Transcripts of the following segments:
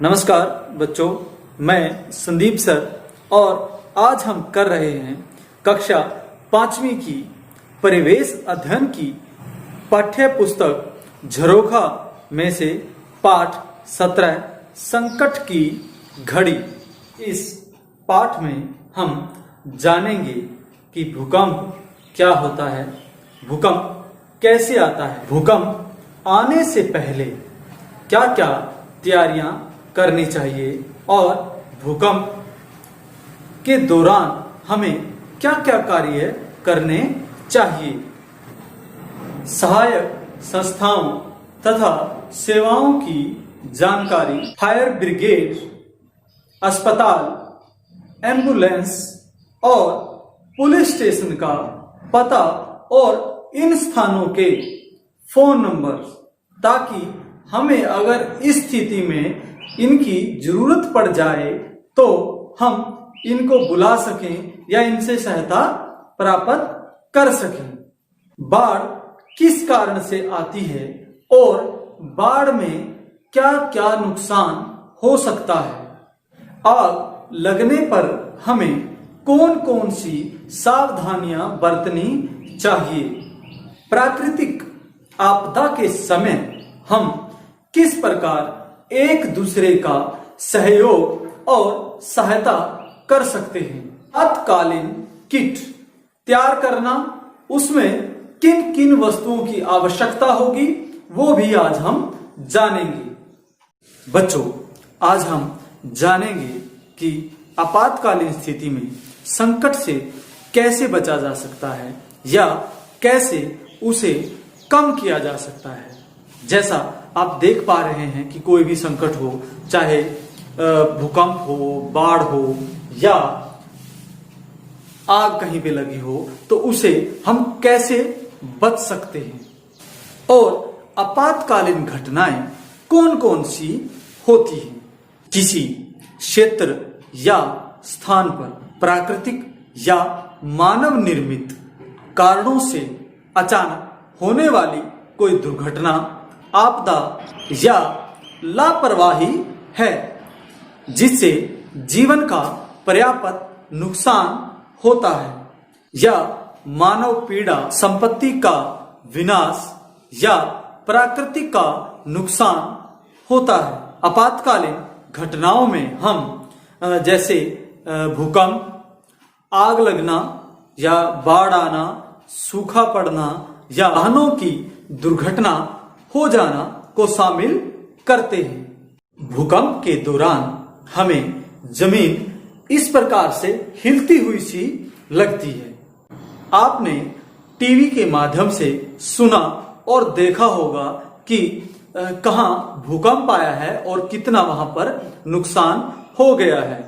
नमस्कार बच्चों, मैं संदीप सर और आज हम कर रहे हैं कक्षा 5वीं की परिवेश अध्ययन की पाठ्य पुस्तक झरोखा में से पाठ 17 संकट की घड़ी। इस पाठ में हम जानेंगे कि भूकंप क्या होता है, भूकंप कैसे आता है, भूकंप आने से पहले क्या क्या तैयारियां करनी चाहिए और भूकंप के दौरान हमें क्या क्या कार्य करने चाहिए। सहायक संस्थाओं तथा सेवाओं की जानकारी, फायर ब्रिगेड, अस्पताल, एम्बुलेंस और पुलिस स्टेशन का पता और इन स्थानों के फोन नंबर, ताकि हमें अगर इस स्थिति में इनकी जरूरत पड़ जाए तो हम इनको बुला सकें या इनसे सहायता प्राप्त कर सकें। बाढ़ किस कारण से आती है और बाढ़ में क्या क्या नुकसान हो सकता है। आग लगने पर हमें कौन कौन सी सावधानियां बरतनी चाहिए। प्राकृतिक आपदा के समय हम किस प्रकार एक दूसरे का सहयोग और सहायता कर सकते हैं। तत्कालीन किट तैयार करना, उसमें किन किन वस्तुओं की आवश्यकता होगी वो भी आज हम जानेंगे। बच्चों, आज हम जानेंगे कि आपातकालीन स्थिति में संकट से कैसे बचा जा सकता है या कैसे उसे कम किया जा सकता है। जैसा आप देख पा रहे हैं कि कोई भी संकट हो, चाहे भूकंप हो, बाढ़ हो या आग कहीं पे लगी हो, तो उसे हम कैसे बच सकते हैं और आपातकालीन घटनाएं कौन कौन सी होती हैं। किसी क्षेत्र या स्थान पर प्राकृतिक या मानव निर्मित कारणों से अचानक होने वाली कोई दुर्घटना, आपदा या लापरवाही है, जिससे जीवन का पर्याप्त नुकसान होता है, या मानव पीड़ा, संपत्ति का विनाश या प्रकृति का नुकसान होता है। आपातकालीन घटनाओं में हम जैसे भूकंप, आग लगना या बाढ़ आना, सूखा पड़ना या वाहनों की दुर्घटना हो जाना को शामिल करते हैं। भूकंप के दौरान हमें जमीन इस प्रकार से हिलती हुई सी लगती है। आपने टीवी के माध्यम से सुना और देखा होगा कि कहाँ भूकंप आया है और कितना वहां पर नुकसान हो गया है।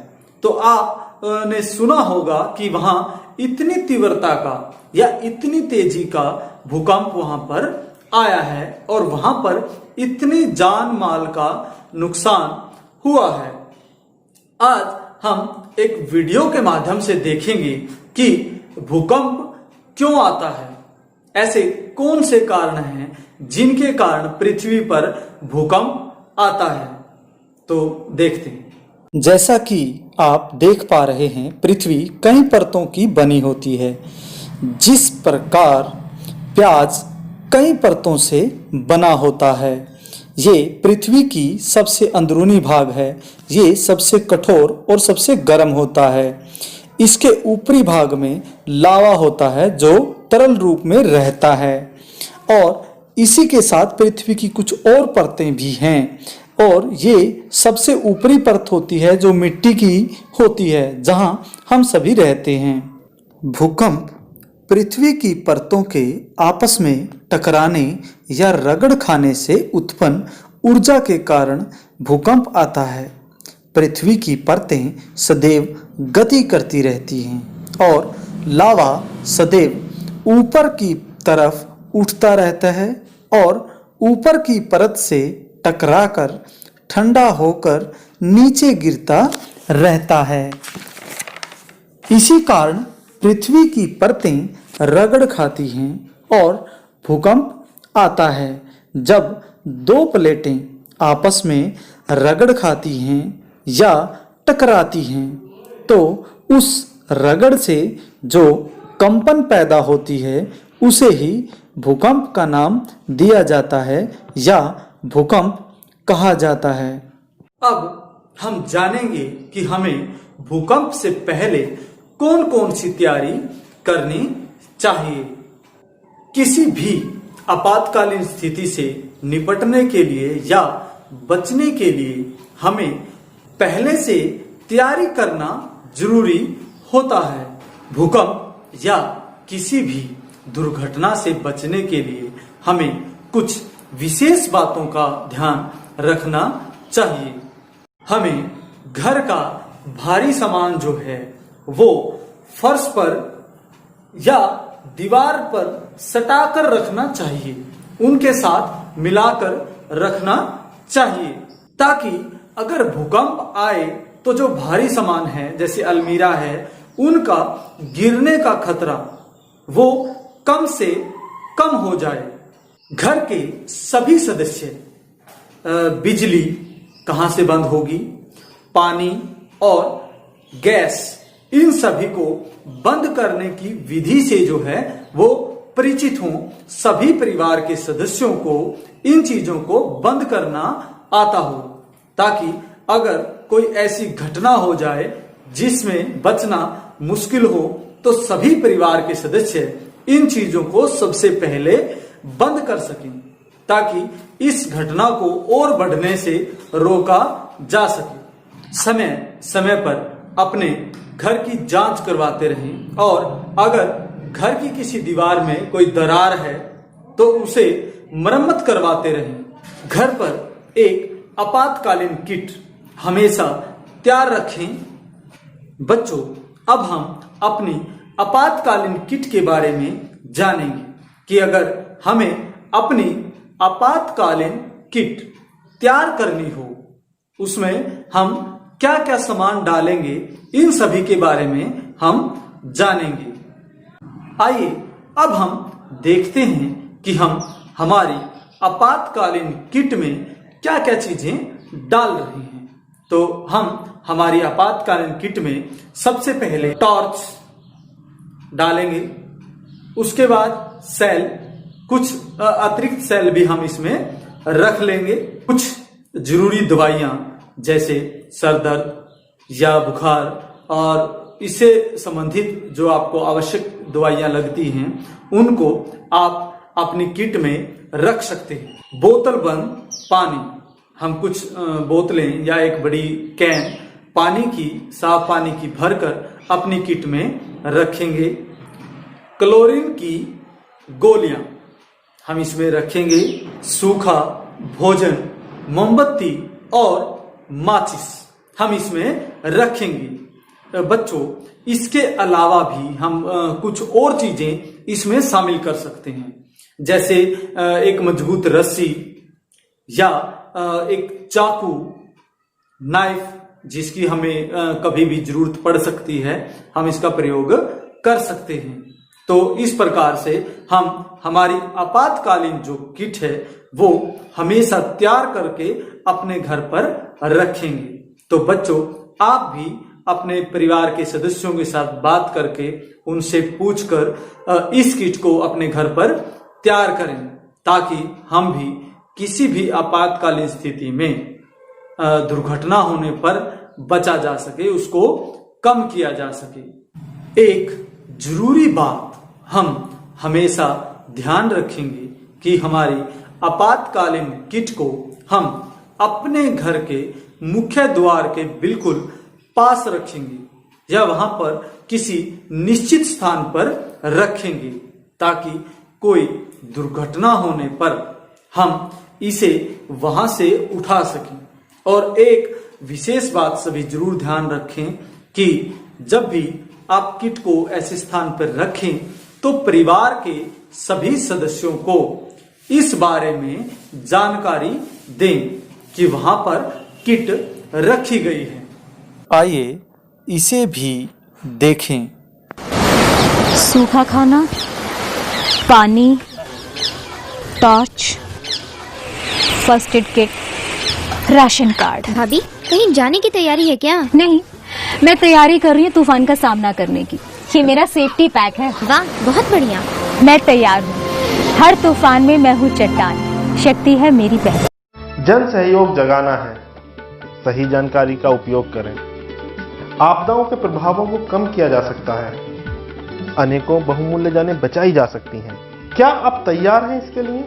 तो आपने सुना होगा कि वहां इतनी तीव्रता का या इतनी तेजी का भूकंप वहां पर आया है और वहां पर इतनी जान माल का नुकसान हुआ है। आज हम एक वीडियो के माध्यम से देखेंगे कि भूकंप क्यों आता है, ऐसे कौन से कारण हैं जिनके कारण पृथ्वी पर भूकंप आता है। तो देखते हैं। जैसा कि आप देख पा रहे हैं, पृथ्वी कई परतों की बनी होती है। जिस प्रकार प्याज कई परतों से बना होता है, ये पृथ्वी की सबसे अंदरूनी भाग है। ये सबसे कठोर और सबसे गर्म होता है। इसके ऊपरी भाग में लावा होता है जो तरल रूप में रहता है, और इसी के साथ पृथ्वी की कुछ और परतें भी हैं, और ये सबसे ऊपरी परत होती है जो मिट्टी की होती है, जहां हम सभी रहते हैं। भूकंप पृथ्वी की परतों के आपस में टकराने या रगड़ खाने से उत्पन्न ऊर्जा के कारण भूकंप आता है। पृथ्वी की परतें सदैव गति करती रहती हैं और लावा सदैव ऊपर की तरफ उठता रहता है और ऊपर की परत से टकराकर ठंडा होकर नीचे गिरता रहता है। इसी कारण पृथ्वी की परतें रगड़ खाती हैं और भूकंप आता है। जब दो प्लेटें आपस में रगड़ खाती हैं या टकराती हैं तो उस रगड़ से जो कंपन पैदा होती है उसे ही भूकंप का नाम दिया जाता है या भूकंप कहा जाता है। अब हम जानेंगे कि हमें भूकंप से पहले कौन कौन सी तैयारी करनी चाहिए। किसी भी आपातकालीन स्थिति से निपटने के लिए या बचने के लिए हमें पहले से तैयारी करना जरूरी होता है। भूकंप या किसी भी दुर्घटना से बचने के लिए हमें कुछ विशेष बातों का ध्यान रखना चाहिए। हमें घर का भारी सामान जो है वो फर्श पर या दीवार पर सटाकर रखना चाहिए, उनके साथ मिलाकर रखना चाहिए, ताकि अगर भूकंप आए तो जो भारी सामान है जैसे अलमीरा है उनका गिरने का खतरा वो कम से कम हो जाए। घर के सभी सदस्य बिजली कहां से बंद होगी, पानी और गैस, इन सभी को बंद करने की विधि से जो है वो परिचित हों। सभी परिवार के सदस्यों को इन चीजों को बंद करना आता हो, ताकि अगर कोई ऐसी घटना हो जाए जिसमें बचना मुश्किल हो तो सभी परिवार के सदस्य इन चीजों को सबसे पहले बंद कर सकें, ताकि इस घटना को और बढ़ने से रोका जा सके। समय समय पर अपने घर की जांच करवाते रहें और अगर घर की किसी दीवार में कोई दरार है तो उसे मरम्मत करवाते रहें। घर पर एक आपातकालीन किट हमेशा तैयार रखें। बच्चों, अब हम अपनी आपातकालीन किट के बारे में जानेंगे कि अगर हमें अपनी आपातकालीन किट तैयार करनी हो उसमें हम क्या क्या सामान डालेंगे, इन सभी के बारे में हम जानेंगे। आइए अब हम देखते हैं कि हम हमारी आपातकालीन किट में क्या क्या चीजें डाल रहे हैं। तो हम हमारी आपातकालीन किट में सबसे पहले टॉर्च डालेंगे, उसके बाद सेल, कुछ अतिरिक्त सेल भी हम इसमें रख लेंगे, कुछ जरूरी दवाइयां जैसे सर दर्द या बुखार और इससे संबंधित जो आपको आवश्यक दवाइयां लगती हैं उनको आप अपनी किट में रख सकते हैं। बोतल बंद पानी, हम कुछ बोतलें या एक बड़ी कैन पानी की, साफ पानी की भरकर अपनी किट में रखेंगे। क्लोरीन की गोलियां हम इसमें रखेंगे। सूखा भोजन, मोमबत्ती और माचिस हम इसमें रखेंगे। बच्चों, इसके अलावा भी हम कुछ और चीजें इसमें शामिल कर सकते हैं, जैसे एक मजबूत रस्सी या एक चाकू, नाइफ जिसकी हमें कभी भी जरूरत पड़ सकती है, हम इसका प्रयोग कर सकते हैं। तो इस प्रकार से हम हमारी आपातकालीन जो किट है वो हमेशा तैयार करके अपने घर पर रखेंगे। तो बच्चों, आप भी अपने परिवार के सदस्यों के साथ बात करके उनसे पूछकर इस किट को अपने घर पर तैयार करें, ताकि हम भी किसी भी आपातकालीन स्थिति में दुर्घटना होने पर बचा जा सके, उसको कम किया जा सके। एक जरूरी बात हम हमेशा ध्यान रखेंगे कि हमारी आपातकालीन किट को हम अपने घर के मुख्य द्वार के बिल्कुल पास रखेंगे या वहां पर किसी निश्चित स्थान पर रखेंगे, ताकि कोई दुर्घटना होने पर हम इसे वहां से उठा सकें। और एक विशेष बात सभी जरूर ध्यान रखें कि जब भी आप किट को ऐसे स्थान पर रखें तो परिवार के सभी सदस्यों को इस बारे में जानकारी दें कि वहां पर किट रखी गई है। आइए इसे भी देखें। सूखा खाना, पानी, torch, first aid kit, ration card. भाभी कहीं जाने की तैयारी है क्या? नहीं, मैं तैयारी कर रही हूँ तूफान का सामना करने की। ये मेरा सेफ्टी पैक है। वाह बहुत बढ़िया। मैं तैयार हूँ। हर तूफान में मैं हूँ चट्टान। शक्ति है मेरी पहचान। जन सहयोग जगाना है, सही जानकारी का उपयोग करें। आपदाओं के प्रभावों को कम किया जा सकता है, अनेकों बहुमूल्य जानें बचाई जा सकती हैं। क्या आप तैयार हैं इसके लिए?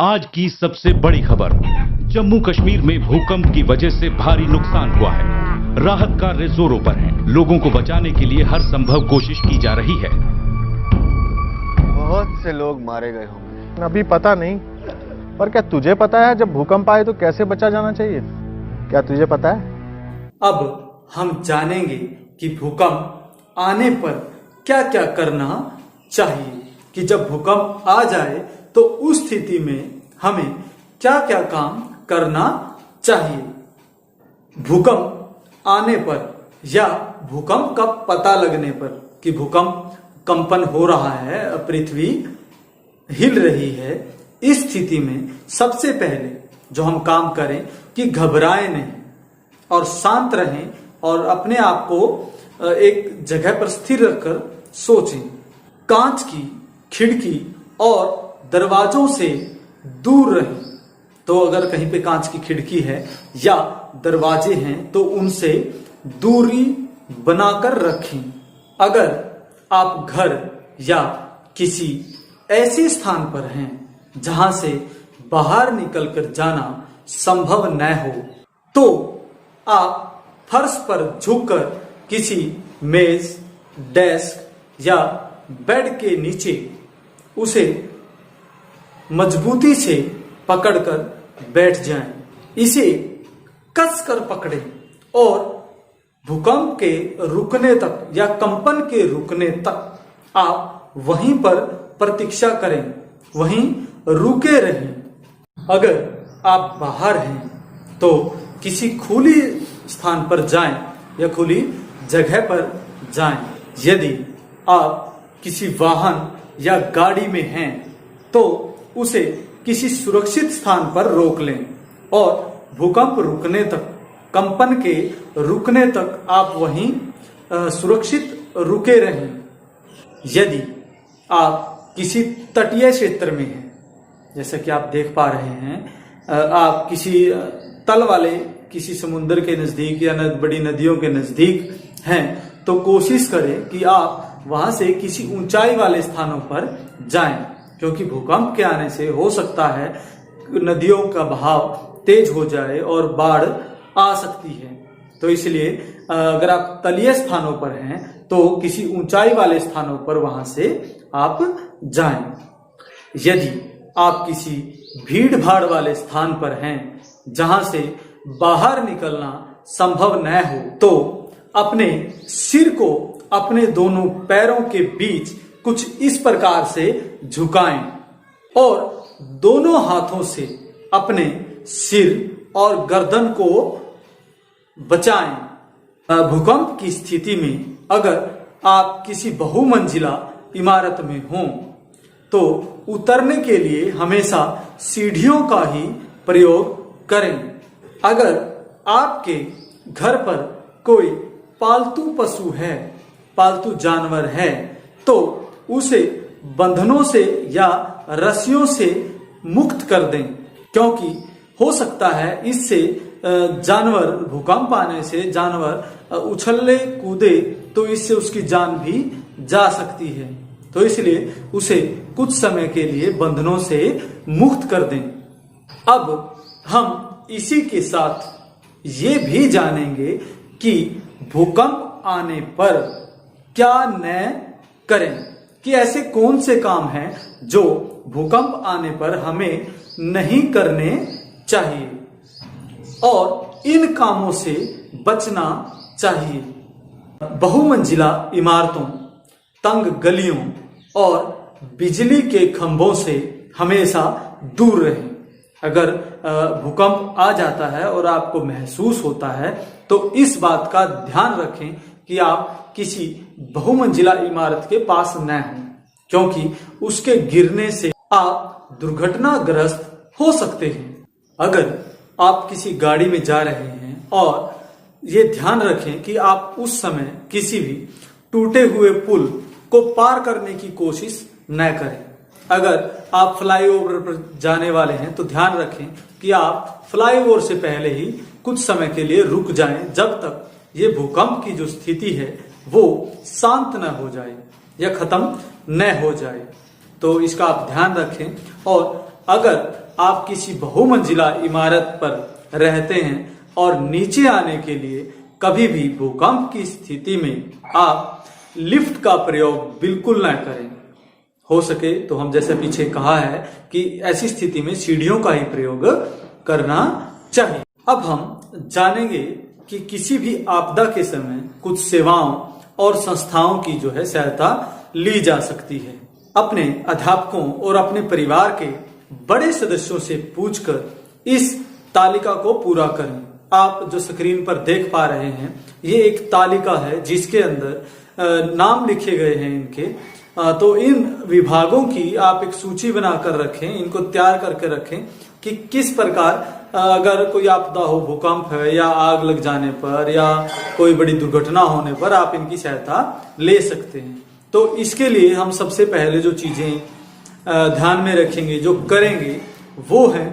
आज की सबसे बड़ी खबर, जम्मू कश्मीर में भूकंप की वजह से भारी नुकसान हुआ है। राहत कार्य जोरों पर है। लोगों को बचाने के लिए हर संभव कोशिश की जा रही है। बहुत से लोग मारे गए होंगे। अभी पता नहीं, पर क्या तुझे पता है जब भूकंप आए तो कैसे बचा जाना चाहिए? क्या तुझे पता है? अब हम जानेंगे कि भूकंप आने पर क्या क्या करना चाहिए, कि जब भूकंप आ जाए तो उस स्थिति में हमें क्या क्या काम करना चाहिए। भूकंप आने पर या भूकंप का पता लगने पर कि भूकंप कंपन हो रहा है, पृथ्वी हिल रही है, इस स्थिति में सबसे पहले जो हम काम करें कि घबराएं नहीं और शांत रहें और अपने आप को एक जगह पर स्थिर रखकर सोचें। कांच की खिड़की और दरवाजों से दूर रहें। तो अगर कहीं पे कांच की खिड़की है या दरवाजे हैं तो उनसे दूरी बनाकर रखें। अगर आप घर या किसी ऐसे स्थान पर हैं जहां से बाहर निकलकर जाना संभव न हो तो आप फर्श पर झुककर किसी मेज, डेस्क या बेड के नीचे उसे मजबूती से पकड़कर बैठ जाएं। इसे कसकर पकड़ें और भूकंप के रुकने तक या कंपन के रुकने तक आप वहीं पर प्रतीक्षा करें, वहीं रुके रहें। अगर आप बाहर हैं तो किसी खुली स्थान पर जाएं या खुली जगह पर जाएं। यदि आप किसी वाहन या गाड़ी में हैं तो उसे किसी सुरक्षित स्थान पर रोक लें और भूकंप रुकने तक, कंपन के रुकने तक आप वहीं सुरक्षित रुके रहें। यदि आप किसी तटीय क्षेत्र में हैं, जैसा कि आप देख पा रहे हैं, आप किसी तल वाले किसी समुद्र के नजदीक या बड़ी नदियों के नजदीक हैं तो कोशिश करें कि आप वहां से किसी ऊंचाई वाले स्थानों पर जाएं, क्योंकि भूकंप के आने से हो सकता है नदियों का बहाव तेज हो जाए और बाढ़ आ सकती है। तो इसलिए अगर आप तलीय स्थानों पर हैं तो किसी ऊंचाई वाले स्थानों पर वहां से आप जाएं। यदि आप किसी भीड़ भाड़ वाले स्थान पर हैं जहां से बाहर निकलना संभव न हो तो अपने सिर को अपने दोनों पैरों के बीच कुछ इस प्रकार से झुकाएं और दोनों हाथों से अपने सिर और गर्दन को बचाएं। भूकंप की स्थिति में अगर आप किसी बहुमंजिला इमारत में हों तो उतरने के लिए हमेशा सीढ़ियों का ही प्रयोग करें। अगर आपके घर पर कोई पालतू पशु है, पालतू जानवर है, तो उसे बंधनों से या रस्सियों से मुक्त कर दें, क्योंकि हो सकता है इससे जानवर, भूकंप आने से जानवर उछलने कूदे तो इससे उसकी जान भी जा सकती है। तो इसलिए उसे कुछ समय के लिए बंधनों से मुक्त कर दें। अब हम इसी के साथ ये भी जानेंगे कि भूकंप आने पर क्या न करें, कि ऐसे कौन से काम हैं जो भूकंप आने पर हमें नहीं करने चाहिए और इन कामों से बचना चाहिए। बहुमंजिला इमारतों, तंग गलियों और बिजली के खंभों से हमेशा दूर रहें। अगर भूकंप आ जाता है और आपको महसूस होता है तो इस बात का ध्यान रखें कि आप किसी बहुमंजिला इमारत के पास न हों, क्योंकि उसके गिरने से आप दुर्घटनाग्रस्त हो सकते हैं। अगर आप किसी गाड़ी में जा रहे हैं और ये ध्यान रखें कि आप उस समय किसी भी टूटे हुए पुल को पार करने की कोशिश न करें। अगर आप फ्लाईओवर पर जाने वाले हैं तो ध्यान रखें कि आप फ्लाईओवर से पहले ही कुछ समय के लिए रुक जाएं, जब तक ये भूकंप की जो स्थिति है वो शांत न हो जाए या खत्म न हो जाए। तो इसका आप ध्यान रखें। और अगर आप किसी बहुमंजिला इमारत पर रहते हैं और नीचे आने के लिए कभी भी भूकंप की स्थिति में आप लिफ्ट का प्रयोग बिल्कुल न करें। हो सके तो हम जैसे पीछे कहा है कि ऐसी स्थिति में सीढ़ियों का ही प्रयोग करना चाहिए। अब हम जानेंगे कि किसी भी आपदा के समय कुछ सेवाओं और संस्थाओं की जो है सहायता ली जा सकती है। अपने अध्यापकों और अपने परिवार के बड़े सदस्यों से पूछकर इस तालिका को पूरा करें। आप जो स्क्रीन पर देख पा रहे हैं ये एक तालिका है जिसके अंदर नाम लिखे गए हैं इनके। तो इन विभागों की आप एक सूची बनाकर रखें, इनको तैयार करके रखें कि किस प्रकार अगर कोई आपदा हो, भूकंप है या आग लग जाने पर या कोई बड़ी दुर्घटना होने पर आप इनकी सहायता ले सकते हैं। तो इसके लिए हम सबसे पहले जो चीजें ध्यान में रखेंगे, जो करेंगे, वो है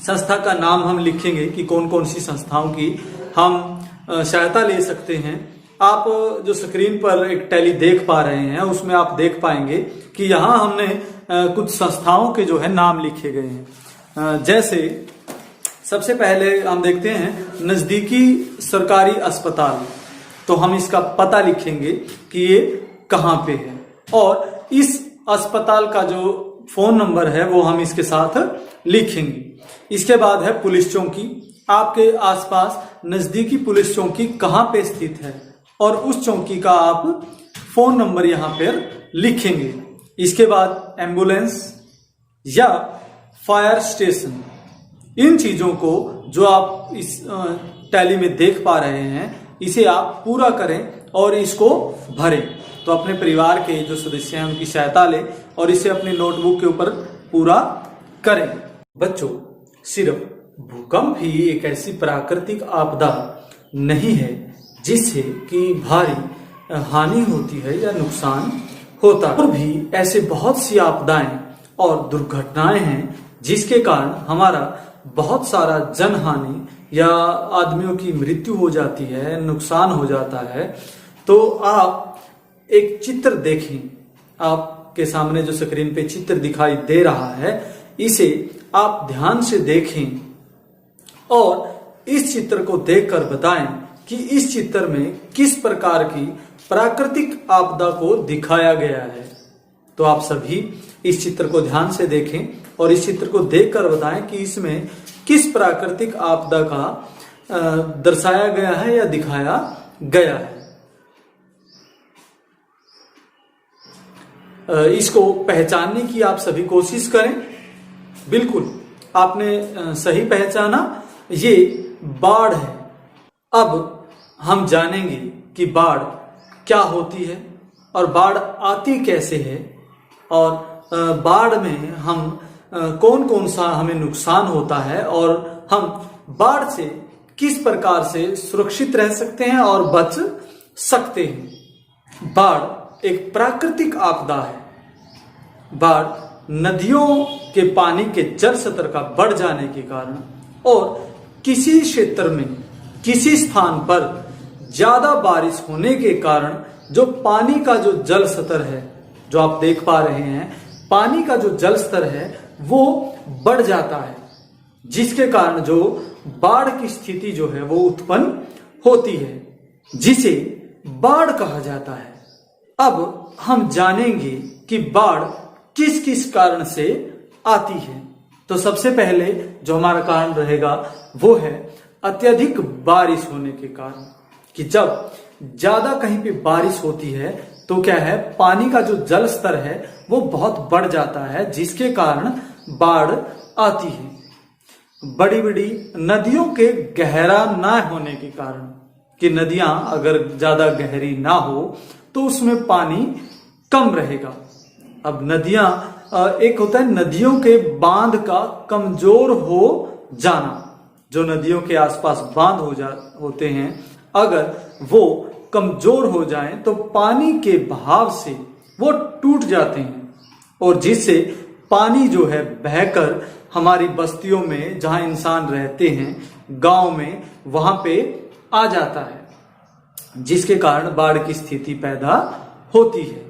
संस्था का नाम हम लिखेंगे कि कौन कौन सी संस्थाओं की हम सहायता ले सकते हैं। आप जो स्क्रीन पर एक टैली देख पा रहे हैं उसमें आप देख पाएंगे कि यहाँ हमने कुछ संस्थाओं के जो है नाम लिखे गए हैं। जैसे सबसे पहले हम देखते हैं नजदीकी सरकारी अस्पताल, तो हम इसका पता लिखेंगे कि ये कहाँ पे है और इस अस्पताल का जो फोन नंबर है वो हम इसके साथ लिखेंगे। इसके बाद है पुलिस चौकी। आपके आसपास नजदीकी पुलिस चौकी कहाँ पे स्थित है और उस चौकी का आप फोन नंबर यहाँ पर लिखेंगे। इसके बाद एम्बुलेंस या फायर स्टेशन, इन चीजों को जो आप इस टैली में देख पा रहे हैं इसे आप पूरा करें और इसको भरें। तो अपने परिवार के जो सदस्य हैं उनकी सहायता लें और इसे अपने नोटबुक के ऊपर पूरा करें। बच्चों, सिर्फ भूकंप ही एक ऐसी प्राकृतिक आपदा नहीं है जिससे कि भारी हानि होती है या नुकसान होता है, और भी ऐसे बहुत सी आपदाएं और दुर्घटनाएं हैं जिसके कारण हमारा बहुत सारा जनहानि या आदमियों की मृत्यु हो जाती है, नुकसान हो जाता है। तो आप एक चित्र देखें, आपके सामने जो स्क्रीन पे चित्र दिखाई दे रहा है इसे आप ध्यान से देखें और इस चित्र को देखकर बताएं कि इस चित्र में किस प्रकार की प्राकृतिक आपदा को दिखाया गया है। तो आप सभी इस चित्र को ध्यान से देखें और इस चित्र को देखकर बताएं कि इसमें किस प्राकृतिक आपदा का दर्शाया गया है या दिखाया गया है। इसको पहचानने की आप सभी कोशिश करें। बिल्कुल आपने सही पहचाना, ये बाढ़ है। अब हम जानेंगे कि बाढ़ क्या होती है और बाढ़ आती कैसे है और बाढ़ में हम कौन कौन सा हमें नुकसान होता है और हम बाढ़ से किस प्रकार से सुरक्षित रह सकते हैं और बच सकते हैं। बाढ़ एक प्राकृतिक आपदा है। बाढ़ नदियों के पानी के जल स्तर का बढ़ जाने के कारण और किसी क्षेत्र में किसी स्थान पर ज्यादा बारिश होने के कारण जो पानी का जो जल स्तर है, जो आप देख पा रहे हैं, पानी का जो जल स्तर है वो बढ़ जाता है, जिसके कारण जो बाढ़ की स्थिति जो है वो उत्पन्न होती है, जिसे बाढ़ कहा जाता है। अब हम जानेंगे कि बाढ़ किस किस कारण से आती है। तो सबसे पहले जो हमारा कारण रहेगा वो है अत्यधिक बारिश होने के कारण, कि जब ज्यादा कहीं पे बारिश होती है तो क्या है, पानी का जो जल स्तर है वो बहुत बढ़ जाता है, जिसके कारण बाढ़ आती है। बड़ी बड़ी नदियों के गहरा ना होने के कारण, कि नदियां अगर ज्यादा गहरी ना हो तो उसमें पानी कम रहेगा। अब नदियां, एक होता है नदियों के बांध का कमजोर हो जाना। जो नदियों के आसपास बांध होते हैं, अगर वो कमजोर हो जाएं तो पानी के बहाव से वो टूट जाते हैं, और जिससे पानी जो है बहकर हमारी बस्तियों में, जहां इंसान रहते हैं, गांव में, वहां पे आ जाता है, जिसके कारण बाढ़ की स्थिति पैदा होती है।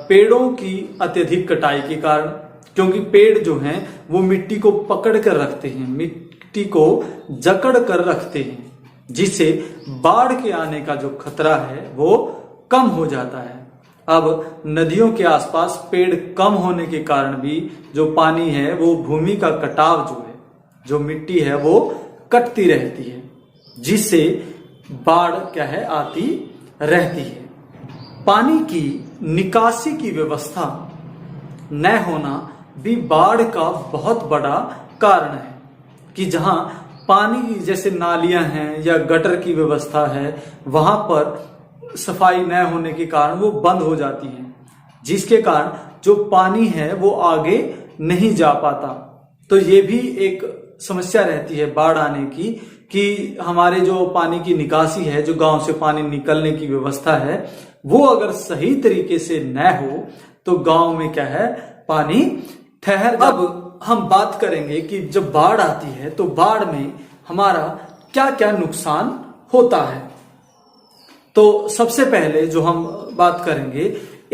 पेड़ों की अत्यधिक कटाई के कारण, क्योंकि पेड़ जो हैं वो मिट्टी को पकड़ कर रखते हैं, मिट्टी को जकड़ कर रखते हैं, जिससे बाढ़ के आने का जो खतरा है वो कम हो जाता है। अब नदियों के आसपास पेड़ कम होने के कारण भी जो पानी है, वो भूमि का कटाव जो है, जो मिट्टी है वो कटती रहती है, जिससे बाढ़ क्या है, आती रहती है। पानी की निकासी की व्यवस्था न होना भी बाढ़ का बहुत बड़ा कारण है, कि जहां पानी जैसे नालियां हैं या गटर की व्यवस्था है, वहां पर सफाई न होने के कारण वो बंद हो जाती हैं, जिसके कारण जो पानी है वो आगे नहीं जा पाता। तो ये भी एक समस्या रहती है बाढ़ आने की, कि हमारे जो पानी की निकासी है, जो गांव से पानी निकलने की व्यवस्था है, वो अगर सही तरीके से न हो तो गांव में क्या है, पानी ठहर। अब हम बात करेंगे कि जब बाढ़ आती है तो बाढ़ में हमारा क्या क्या नुकसान होता है। तो सबसे पहले जो हम बात करेंगे,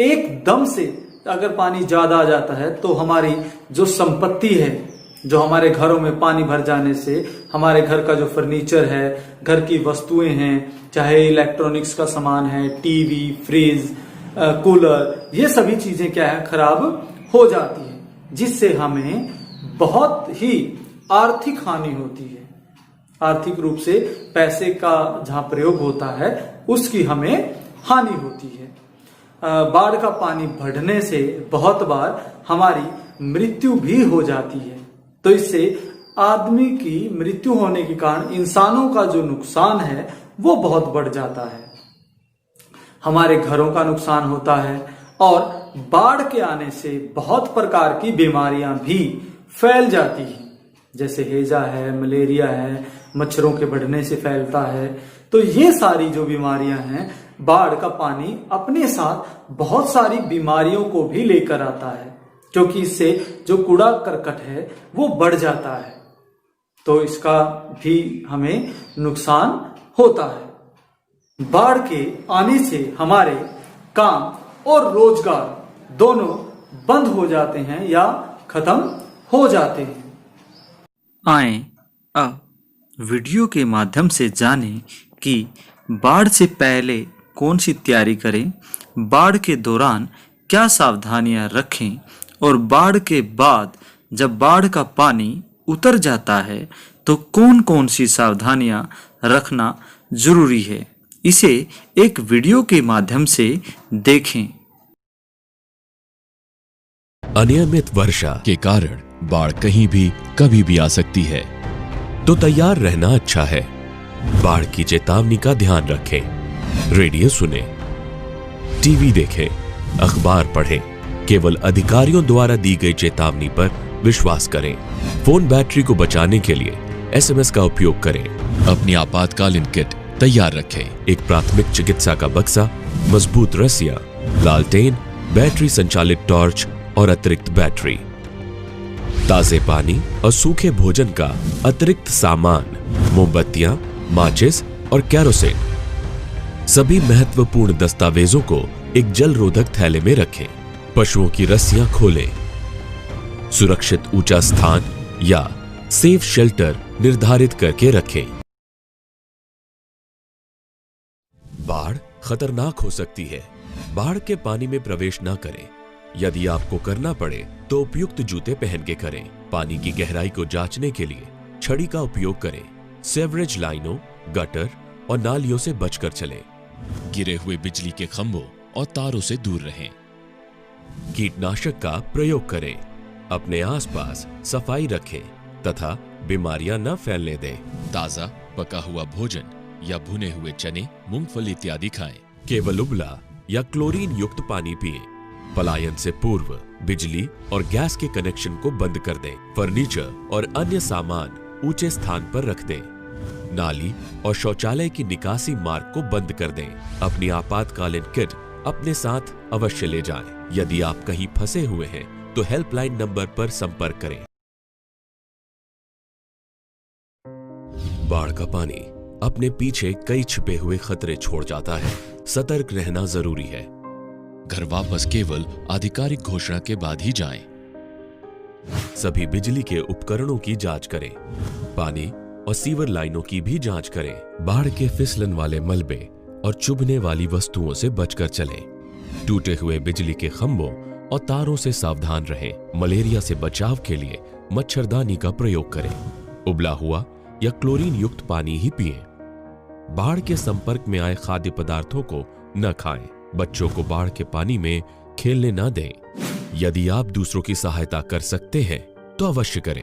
एकदम से अगर पानी ज्यादा आ जाता है तो हमारी जो संपत्ति है, जो हमारे घरों में पानी भर जाने से हमारे घर का जो फर्नीचर है, घर की वस्तुएं हैं, चाहे इलेक्ट्रॉनिक्स का सामान है, टीवी, फ्रिज, कूलर, ये सभी चीजें क्या है, खराब हो जाती है, जिससे हमें बहुत ही आर्थिक हानि होती है। आर्थिक रूप से पैसे का जहां प्रयोग होता है उसकी हमें हानि होती है। बाढ़ का पानी बढ़ने से बहुत बार हमारी मृत्यु भी हो जाती है। तो इससे आदमी की मृत्यु होने के कारण इंसानों का जो नुकसान है वो बहुत बढ़ जाता है। हमारे घरों का नुकसान होता है, और बाढ़ के आने से बहुत प्रकार की बीमारियां भी फैल जाती हैं, जैसे हैजा है, मलेरिया है, मच्छरों के बढ़ने से फैलता है। तो ये सारी जो बीमारियां हैं, बाढ़ का पानी अपने साथ बहुत सारी बीमारियों को भी लेकर आता है, क्योंकि इससे जो कूड़ा करकट है वो बढ़ जाता है, तो इसका भी हमें नुकसान होता है। बाढ़ के आने से हमारे काम और रोजगार दोनों बंद हो जाते हैं या खत्म हो जाते हैं। आए अब वीडियो के माध्यम से जानें कि बाढ़ से पहले कौन सी तैयारी करें, बाढ़ के दौरान क्या सावधानियां रखें, और बाढ़ के बाद जब बाढ़ का पानी उतर जाता है तो कौन कौन सी सावधानियां रखना जरूरी है। इसे एक वीडियो के माध्यम से देखें। अनियमित वर्षा के कारण बाढ़ कहीं भी कभी भी आ सकती है, तो तैयार रहना अच्छा है। बाढ़ की चेतावनी का ध्यान रखें, रेडियो सुने, टीवी देखें, अखबार पढ़ें, केवल अधिकारियों द्वारा दी गई चेतावनी पर विश्वास करें। फोन बैटरी को बचाने के लिए एसएमएस का उपयोग करें। अपनी आपातकालीन किट तैयार रखें। एक प्राथमिक चिकित्सा का बक्सा, मजबूत रस्सियां, लालटेन, बैटरी संचालित टॉर्च और अतिरिक्त बैटरी, ताजे पानी और सूखे भोजन का अतिरिक्त सामान, मोमबत्तियां, माचिस और कैरोसिन। सभी महत्वपूर्ण दस्तावेजों को एक जल रोधक थैले में रखें। पशुओं की रस्सियां खोलें। सुरक्षित ऊंचा स्थान या सेफ शेल्टर निर्धारित करके रखें। बाढ़ खतरनाक हो सकती है। बाढ़ के पानी में प्रवेश न करें। यदि आपको करना पड़े तो उपयुक्त जूते पहन के करें। पानी की गहराई को जांचने के लिए छड़ी का उपयोग करें। सीवरेज लाइनों, गटर और नालियों से बचकर चलें। गिरे हुए बिजली के खंभों और तारों से दूर रहें। कीटनाशक का प्रयोग करें। अपने आसपास सफाई रखें तथा बीमारियां न फैलने दें। ताजा पका हुआ भोजन या भुने हुए चने, मूंगफली इत्यादि खाएं। केवल उबला या क्लोरीन युक्त पानी पिएं। पलायन से पूर्व बिजली और गैस के कनेक्शन को बंद कर दें। फर्नीचर और अन्य सामान ऊंचे स्थान पर रख दें। नाली और शौचालय की निकासी मार्ग को बंद कर दें। अपनी आपातकालीन किट अपने साथ अवश्य ले जाएं। यदि आप कहीं फंसे हुए हैं तो हेल्पलाइन नंबर पर संपर्क करें। बाढ़ का पानी अपने पीछे कई छिपे हुए खतरे छोड़ जाता है। सतर्क रहना जरूरी है। घर वापस केवल आधिकारिक घोषणा के बाद ही जाएं। सभी बिजली के उपकरणों की जांच करें। पानी और सीवर लाइनों की भी जांच करें। बाढ़ के फिसलन वाले मलबे और चुभने वाली वस्तुओं से बचकर चलें। टूटे हुए बिजली के खंभों और तारों से सावधान रहें। मलेरिया से बचाव के लिए मच्छरदानी का प्रयोग करें। उबला हुआ या क्लोरीन युक्त पानी ही पिएं। बाढ़ के संपर्क में आए खाद्य पदार्थों को न खाएं। बच्चों को बाढ़ के पानी में खेलने न दें। यदि आप दूसरों की सहायता कर सकते हैं तो अवश्य करें।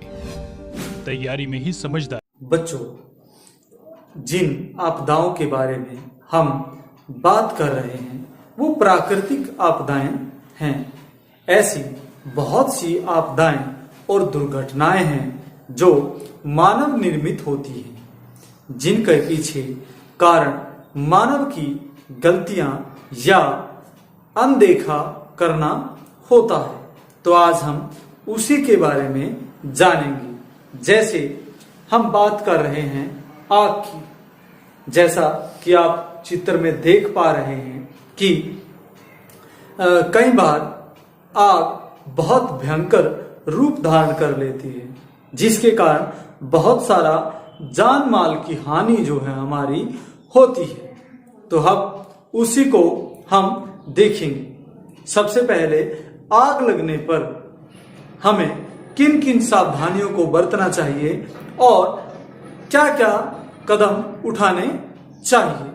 तैयारी में ही समझदार। बच्चों, जिन आपदाओं के बारे में हम बात कर रहे हैं वो प्राकृतिक आपदाएं हैं। ऐसी बहुत सी आपदाएं और दुर्घटनाएं हैं जो मानव निर्मित होती हैं, जिनके पीछे कारण मानव की गलतियां या अनदेखा करना होता है। तो आज हम उसी के बारे में जानेंगे। जैसे हम बात कर रहे हैं आग की। जैसा कि आप चित्र में देख पा रहे हैं कि कई बार आग बहुत भयंकर रूप धारण कर लेती है, जिसके कारण बहुत सारा जान माल की हानि जो है हमारी होती है। तो अब उसी को हम देखेंगे। सबसे पहले आग लगने पर हमें किन किन सावधानियों को बरतना चाहिए और क्या क्या कदम उठाने चाहिए।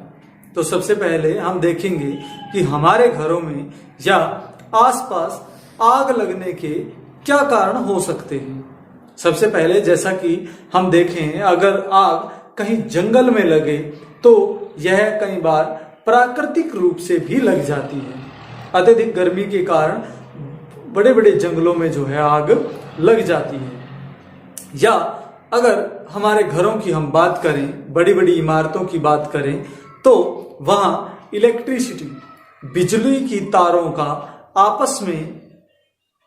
तो सबसे पहले हम देखेंगे कि हमारे घरों में या आसपास आग लगने के क्या कारण हो सकते हैं। सबसे पहले जैसा कि हम देखें, अगर आग कहीं जंगल में लगे तो यह कई बार प्राकृतिक रूप से भी लग जाती है। अत्यधिक गर्मी के कारण बड़े बड़े जंगलों में जो है आग लग जाती है। या अगर हमारे घरों की हम बात करें, बड़ी बड़ी इमारतों की बात करें, तो वहां इलेक्ट्रिसिटी, बिजली की तारों का आपस में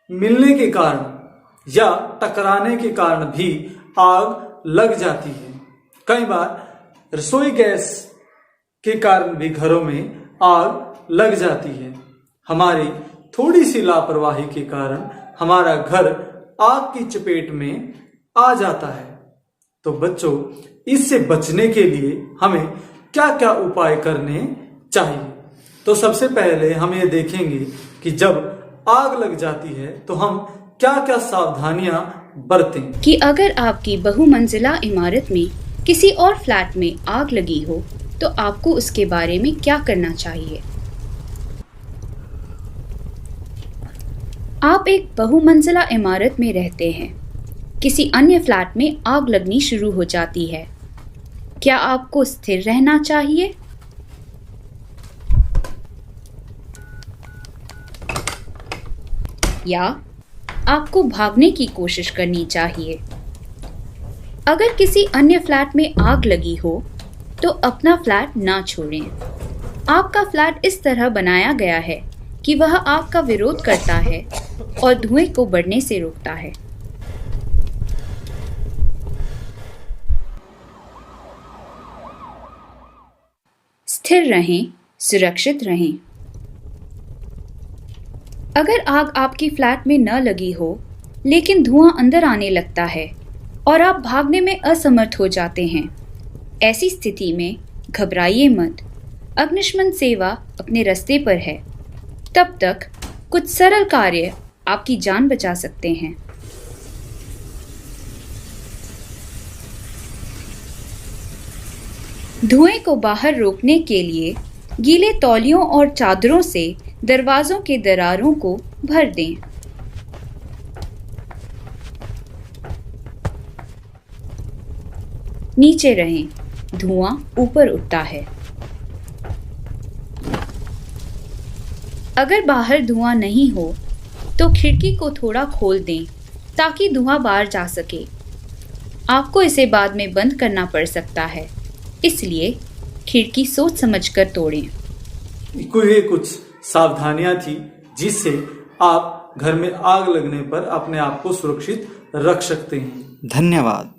मिलने के कारण या टकराने के कारण भी आग लग जाती है। कई बार रसोई गैस के कारण भी घरों में आग लग जाती है। हमारी थोड़ी सी लापरवाही के कारण हमारा घर आग की चपेट में आ जाता है। तो बच्चों, इससे बचने के लिए हमें क्या क्या उपाय करने चाहिए। तो सबसे पहले हम ये देखेंगे कि जब आग लग जाती है तो हम क्या क्या सावधानियां बरतें। कि अगर आपकी बहुमंजिला इमारत में किसी और फ्लैट में आग लगी हो तो आपको उसके बारे में क्या करना चाहिए। आप एक बहुमंजिला इमारत में रहते हैं, किसी अन्य फ्लैट में आग लगनी शुरू हो जाती है। क्या आपको स्थिर रहना चाहिए? या आपको भागने की कोशिश करनी चाहिए? अगर किसी अन्य फ्लैट में आग लगी हो तो अपना फ्लैट ना छोड़ें। आपका फ्लैट इस तरह बनाया गया है कि वह आग का विरोध करता है और धुएं को बढ़ने से रोकता है। स्थिर रहें, सुरक्षित रहें। अगर आग आपकी फ्लैट में न लगी हो लेकिन धुआं अंदर आने लगता है और आप भागने में असमर्थ हो जाते हैं, ऐसी स्थिति में घबराइए मत। अग्निशमन सेवा अपने रास्ते पर है। तब तक कुछ सरल कार्य आपकी जान बचा सकते हैं। धुएं को बाहर रोकने के लिए गीले तौलियों और चादरों से दरवाजों के दरारों को भर दें। नीचे रहें, धुआं ऊपर उठता है। अगर बाहर धुआं नहीं हो तो खिड़की को थोड़ा खोल दें ताकि धुआं बाहर जा सके। आपको इसे बाद में बंद करना पड़ सकता है, इसलिए खिड़की सोच समझकर तोड़ें। ये कुछ सावधानियां थी जिससे आप घर में आग लगने पर अपने आप को सुरक्षित रख सकते हैं। धन्यवाद।